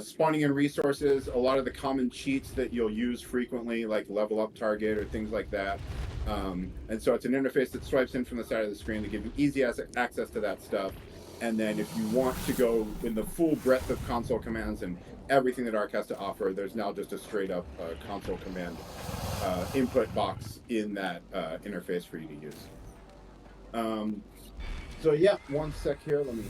spawning in resources, a lot of the common cheats that you'll use frequently, like level up target or things like that. And so it's an interface that swipes in from the side of the screen to give you easy access to that stuff. And then if you want to go in the full breadth of console commands and everything that Arc has to offer, there's now just a straight up console command input box in that interface for you to use. So yeah, one sec here. Let me.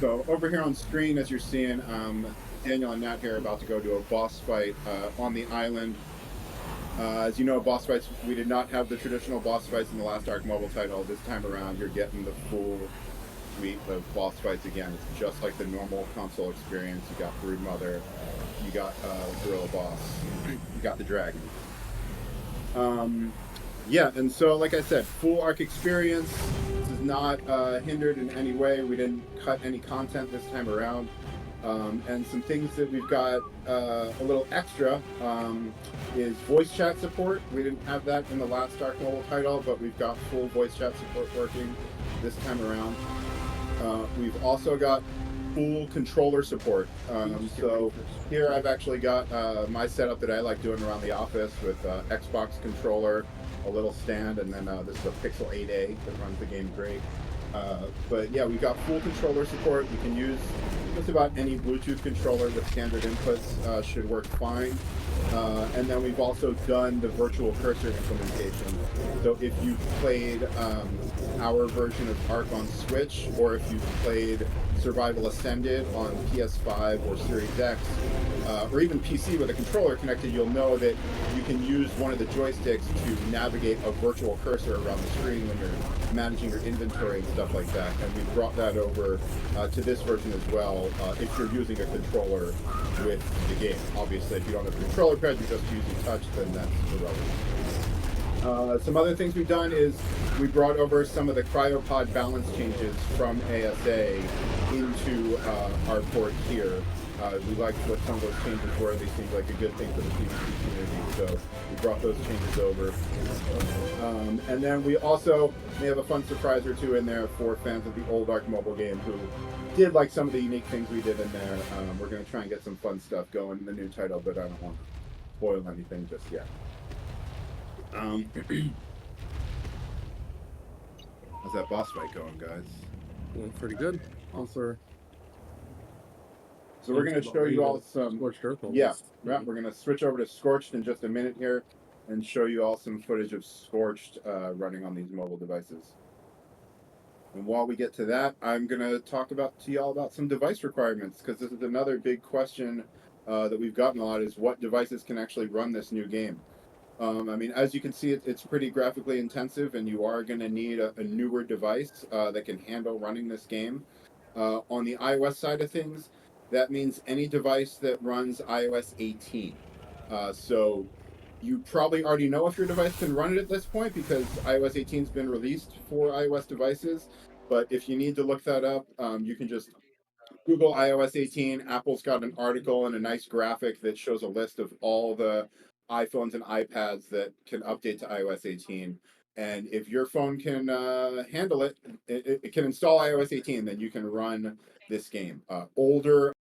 So over here on screen, as you're seeing, Daniel and Nat here are about to go to a boss fight on the island. As you know, boss fights, we did not have the traditional boss fights in the last Arc Mobile title. This time around, you're getting the full suite of boss fights again. It's just like the normal console experience. You got Brood Mother, you got Gorilla Boss, you got the Dragon. Yeah, and so like I said, full Arc experience. This is not hindered in any way. We didn't cut any content this time around. And some things that we've got a little extra is voice chat support. We didn't have that in the last Arc Mobile title, but we've got full voice chat support working this time around. We've also got full controller support. So here I've actually got my setup that I like doing around the office with Xbox controller, a little stand, and then this is a Pixel 8a that runs the game great. But yeah, we've got full controller support. You can use just about any Bluetooth controller with standard inputs, should work fine. And then we've also done the virtual cursor implementation. So if you've played our version of Arc on Switch, or if you've played Survival Ascended on PS5 or Series X, or even PC with a controller connected, you'll know that you can use one of the joysticks to navigate a virtual cursor around the screen when you're managing your inventory and stuff like that. And we've brought that over to this version as well, if you're using a controller with the game. Obviously, if you don't have a controller pad, you're just using touch, then that's irrelevant. Some other things we've done is we brought over some of the cryopod balance changes from ASA into our port here. We liked what some of those changes were. They seemed like a good thing for the PvP community, so we brought those changes over. And then we also may have a fun surprise or two in there for fans of the old Arc Mobile game who did like some of the unique things we did in there. We're going to try and get some fun stuff going in the new title, but I don't want to spoil anything just yet. How's that boss fight going, guys? Doing pretty good. Also, so we're going to show you all some Scorched Earth. Yeah, we're going to switch over to Scorched in just a minute here and show you all some footage of Scorched running on these mobile devices. And while we get to that, I'm going to talk to y'all about some device requirements, because this is another big question that we've gotten a lot, is what devices can actually run this new game. I mean, as you can see, it's pretty graphically intensive, and you are going to need a newer device that can handle running this game. On the iOS side of things, that means any device that runs iOS 18. So you probably already know if your device can run it at this point, because iOS 18 has been released for iOS devices. But if you need to look that up, you can just Google iOS 18. Apple's got an article and a nice graphic that shows a list of all the iPhones and iPads that can update to iOS 18. And if your phone can handle it, it can install iOS 18, then you can run this game. Older